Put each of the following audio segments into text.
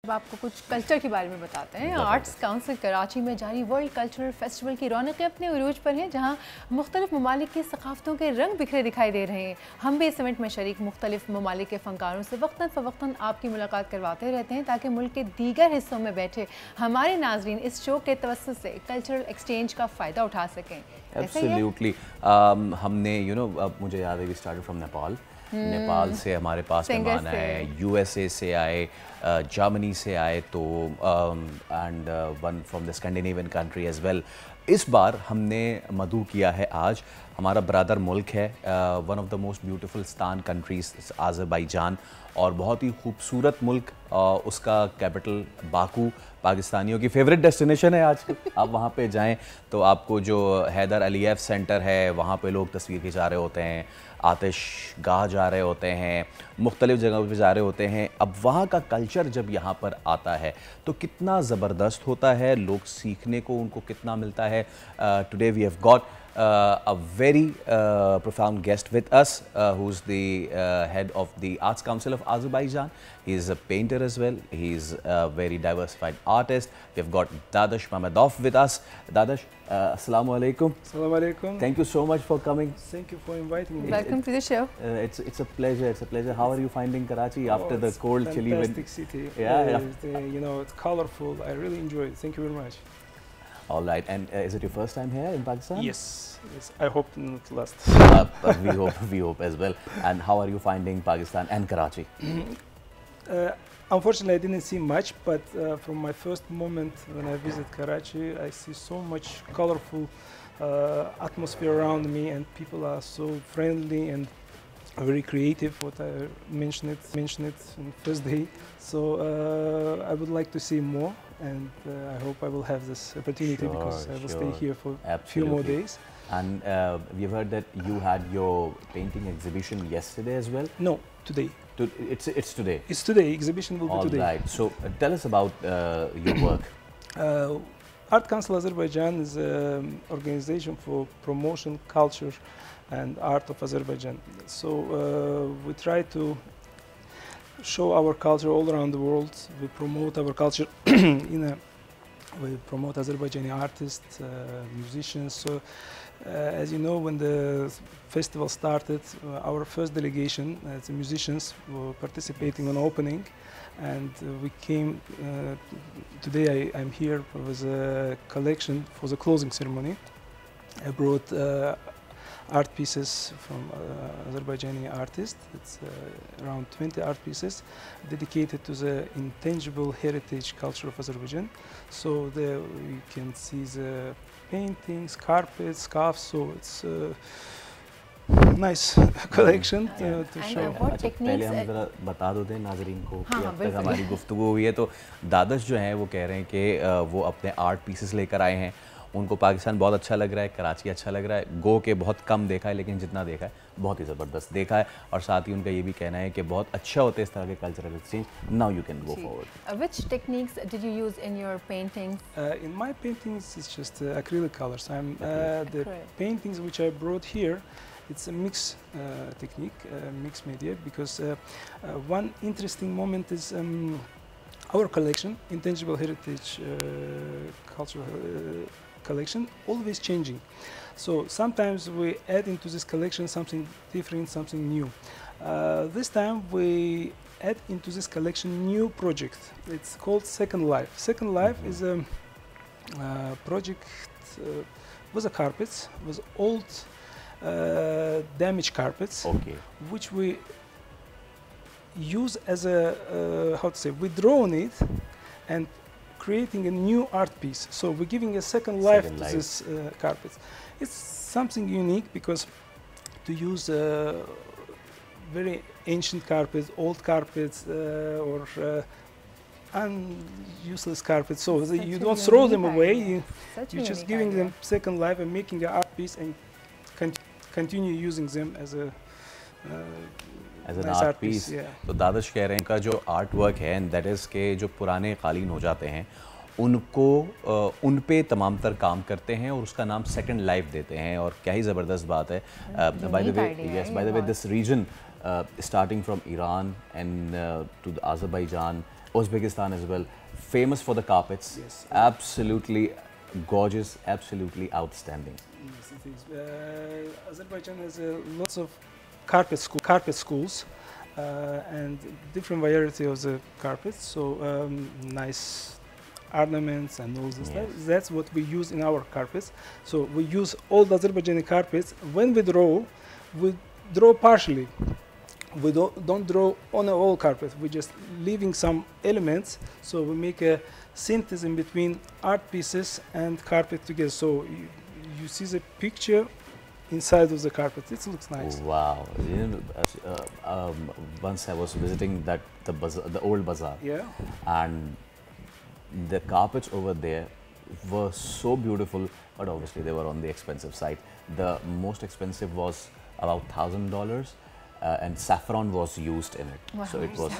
अब आपको कुछ कल्चर के बारे में बताते हैं। आर्ट्स काउंसिल कराची में जारी वर्ल्ड कल्चरल फेस्टिवल की रौनकें अपने उरूज पर हैं, जहाँ मुख्तलिफ ममालिक की सकाफ़तों के रंग बिखरे दिखाई दे रहे हैं। हम भी इस इवेंट में शरीक मुख्तलिफ ममालिक के फ़नकारों से वक्तन फ़वक्तन आपकी मुलाकात करवाते रहते हैं, ताकि मुल्क के दीगर हिस्सों में बैठे हमारे नाजरीन इस शो के तवस्सुत से कल्चरल एक्सचेंज का फ़ायदा उठा सकें। एब्सोल्युटली। हमने मुझे याद है वी स्टार्टेड फ्रॉम नेपाल से हमारे पास मेहमान आए, यूएसए से आए, जर्मनी से आए, तो and one from the Scandinavian country as well. इस बार हमने मधु किया है आज, हमारा ब्रदर मुल्क है, one of the most beautiful स्तान कंट्रीज आज़रबाईजान, और बहुत ही खूबसूरत मुल्क, उसका कैपिटल बाकू पाकिस्तानियों की फेवरेट डेस्टिनेशन है। आज आप वहाँ पे जाएं तो आपको जो हैदर अलीयफ सेंटर है वहाँ पे लोग तस्वीर खिंचा रहे होते हैं, आतिश गाह जा रहे होते हैं, मुख्तलिफ़ जगहों पे जा रहे होते हैं। अब वहाँ का कल्चर जब यहाँ पर आता है तो कितना ज़बरदस्त होता है, लोग सीखने को उनको कितना मिलता है। Today we have got a very profound guest with us, who's the head of the Arts Council of Azerbaijan. He's a painter as well. He's a very diversified artist. We've got Dadash Mamedov with us. Dadash, assalamu alaikum. Assalamu alaikum. Thank you so much for coming. Thank you for inviting me. Welcome to the show. It's a pleasure. It's a pleasure. How are you finding Karachi after the cold, chilly wind? Fantastic city. Yeah. It's colorful. I really enjoy it. Thank you very much. All right. And is it your first time here in Pakistan? Yes. I hope not last. We hope as well. And how are you finding Pakistan and Karachi? Unfortunately, I didn't see much, but from my first moment when I visit Karachi, I see so much colorful atmosphere around me, and people are so friendly and very creative. What I mentioned it on first day. So I would like to see more, and I hope I will have this opportunity, because I will stay here for a few more days. And we've heard that you had your painting exhibition yesterday as well? No, today. It's today? It's today. Exhibition will be today. All right. So tell us about your work. Art Council Azerbaijan is an organization for promotion, culture and art of Azerbaijan. So we try to show our culture all around the world. We promote our culture we promote Azerbaijani artists, musicians. So as you know, when the festival started, our first delegation as musicians were participating on opening, and we came today. I'm here with a collection for the closing ceremony. I brought art pieces from Azerbaijani artists. It's around 20 art pieces dedicated to the intangible heritage culture of Azerbaijan. So there you can see the paintings, carpets, scarves. So it's a nice collection to show. पहले हम ज़रा बता दो दें नाज़रीन को कि अब तक हमारी गुफ्तगू हुई है, तो दादश जो हैं वो कह रहे हैं कि वो अपने आर्ट पीसेस लेकर आए हैं, उनको पाकिस्तान बहुत अच्छा लग रहा है, कराची अच्छा लग रहा है। गो के बहुत कम देखा है, लेकिन जितना देखा है बहुत ही ज़बरदस्त देखा है, और साथ ही उनका ये भी कहना है कि बहुत अच्छा होता है इस तरह के cultural exchange. Now you can go forward. Which techniques did you use in your paintings? In my paintings, it's just acrylic colors. The paintings which I brought here, it's a mix technique, mixed media, because one interesting moment is our collection, Intangible Heritage Cultural collection, always changing. So sometimes we add into this collection something different, something new. This time we add into this collection new project. It's called Second Life. Second Life is a project with the carpets, with old damaged carpets, which we use as a we draw on it and creating a new art piece. So we're giving a second life to this carpets. It's something unique, because to use very ancient carpets, old carpets, or useless carpets, so you don't throw them away. You're just giving them second life and making an art piece, and continue using them as a as an art piece. तो दादश कह रहे हैं का जो art work है, and that is के जो पुराने कालीन हो जाते हैं उनको उन पे तमाम तर काम करते हैं और उसका नाम सेकंड लाइफ देते हैं, और क्या ही ज़बरदस्त बात है। By the way this region starting from Iran and to the Azerbaijan Uzbekistan as well, famous for the carpets. Yes. Absolutely gorgeous, absolutely outstanding. Yes, it is. Azerbaijan has lots of carpet schools and different variety of the carpets. So nice ornaments and all this stuff. Yes. That's what we use in our carpets. So we use all the Azerbaijani carpets. When we draw partially. We don't draw on a whole carpet. We're just leaving some elements. So we make a synthesis in between art pieces and carpet together. So you see the picture inside of the carpet. It looks nice. Wow! You know, once I was visiting the old bazaar, Yeah. and the carpets over there were so beautiful, but obviously they were on the expensive side. The most expensive was about $1,000. And saffron was used in it, so it was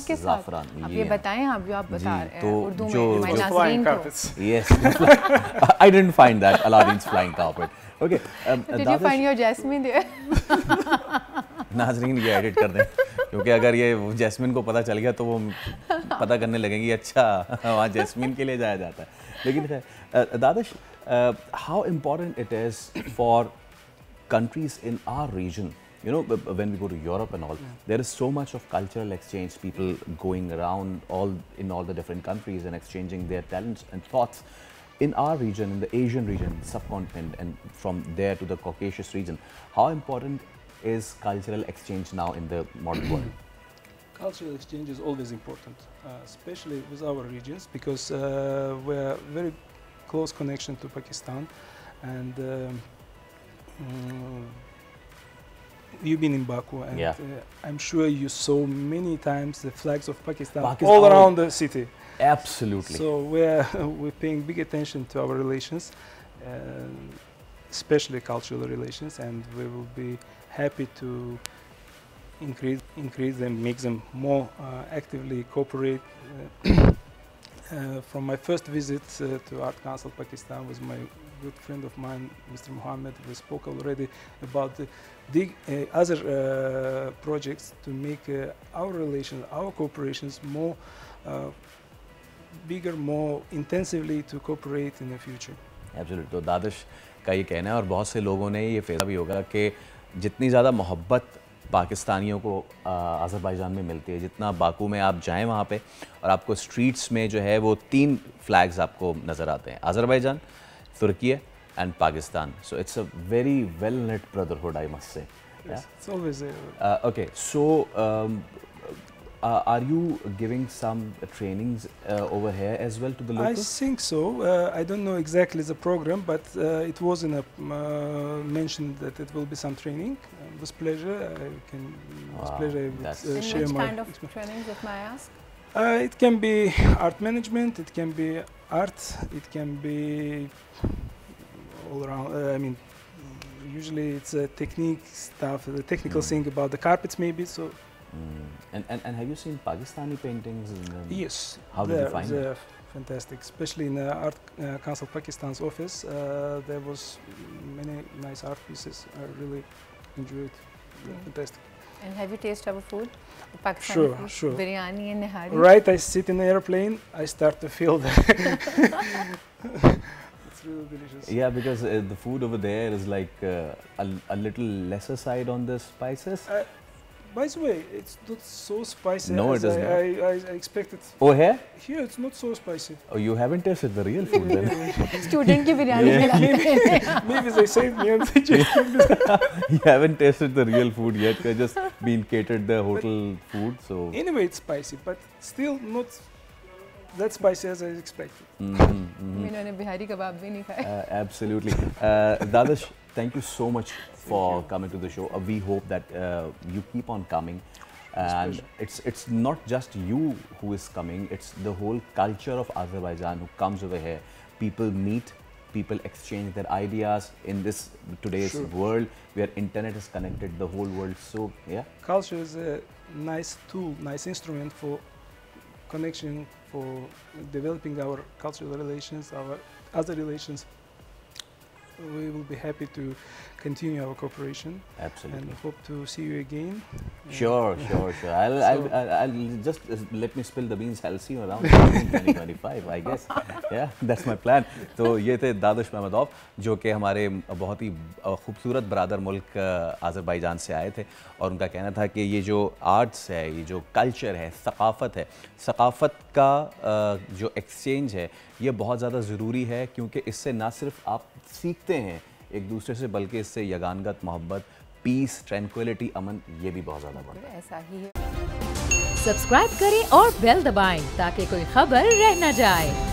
saffron. अब ये बताएं आप जो आप बता रहे हैं उर्दू में जो हमारे flying नाज़रीन carpets. को. Yes, I didn't find that Aladdin's flying carpet. Okay, Did you find your jasmine there? नाज़रीन ये एडिट कर दें, क्योंकि अगर ये जैस्मिन को पता चल गया तो वो पता करने लगेंगी अच्छा वहाँ जैस्मिन के लिए जाया जाता है. लेकिन दादश, how important it is for countries in our region. You know, when we go to Europe and all, there is so much of cultural exchange, people going around in all the different countries and exchanging their talents and thoughts. In our region, in the Asian region, subcontinent, and from there to the Caucasus region, how important is cultural exchange now in the modern world? Cultural exchange is always important, especially with our regions, because we're very close connection to Pakistan, and you've been in Baku, and I'm sure you saw many times the flags of Pakistan all around the city. Absolutely. So we're paying big attention to our relations, especially cultural relations, and we will be happy to increase them, make them more actively cooperate. From my first visit to Art Council Pakistan with my good friend of mine, Mr. Mohammed, we spoke already about the other projects to make our relations, our cooperations more bigger, more intensively to cooperate in the future. Absolutely. तो दादिश का ये कहना है, और बहुत से लोगों ने ये फैसला भी होगा कि जितनी ज़्यादा मोहब्बत पाकिस्तानियों को अज़रबैजान में मिलती है, जितना बाकू में आप जाएं वहाँ पे और आपको स्ट्रीट्स में जो है वो 3 फ्लैग्स आपको नज़र आते हैं, Azerbaijan, Turkey and Pakistan. So it's a very well net brotherhood, I must say. It's always there. Okay, so are you giving some trainings over here as well to the locals? I think so. I don't know exactly the program, but it was in a mentioned that it will be some training. With pleasure, I can. With pleasure, I would share which my kind of trainings, if I ask? It can be art management. It can be art. It can be all around. I mean, usually it's a technique stuff, the technical thing about the carpets, maybe. So. And have you seen Pakistani paintings? Yes. How did you find them? They're fantastic, especially in the Art Council Pakistan's office. There was many nice art pieces. I really enjoyed. Fantastic. And have you tasted our food? Pakistani Sure, food? sure. Biryani and nihari. Right, I sit in the airplane, I start to feel the. It's really delicious. Yeah, because the food over there is like a little lesser side on the spices. By the way, it's not so spicy No, as it is not. I expected. Oh, here? Here, it's not so spicy. Oh, you haven't tasted the real food then? Student की बिरयानी खिलाते Maybe they saved me and they just. You haven't tasted the real food yet. You've just been catered the hotel food, so. Anyway, it's spicy, but still not that spicy as I expected. इन्होंने बिहारी कबाब भी नहीं खाए. Absolutely. Dadash, thank you so much for coming to the show. We hope that you keep on coming. And it's not just you who is coming, it's the whole culture of Azerbaijan who comes over here. People meet, people exchange their ideas in this today's world where internet is connected the whole world. So, yeah. Culture is a nice tool, nice instrument for connection, for developing our cultural relations, our other relations we will be happy to continue our cooperation. Absolutely. And hope to see you again. Sure. I'll just let me spill the beans. I'll see you around 2025, I guess. Yeah, that's my plan. तो ये थे दादुश महमदोव जो कि हमारे बहुत ही खूबसूरत बरादर मुल्क Azerbaijan से आए थे, और उनका कहना था कि ये जो आर्ट्स है, ये जो कल्चर है, सकाफ़त है, सकाफ़त का जो एक्सचेंज है ये बहुत ज़्यादा ज़रूरी है, क्योंकि इससे ना सिर्फ आप सीखते हैं एक दूसरे से, बल्कि इससे यगानगत, मोहब्बत, पीस, ट्रैंक्विलिटी, अमन, ये भी बहुत ज़्यादा बढ़ता है। ऐसा ही है। सब्सक्राइब करें और बेल दबाएं ताकि कोई खबर रह न जाए।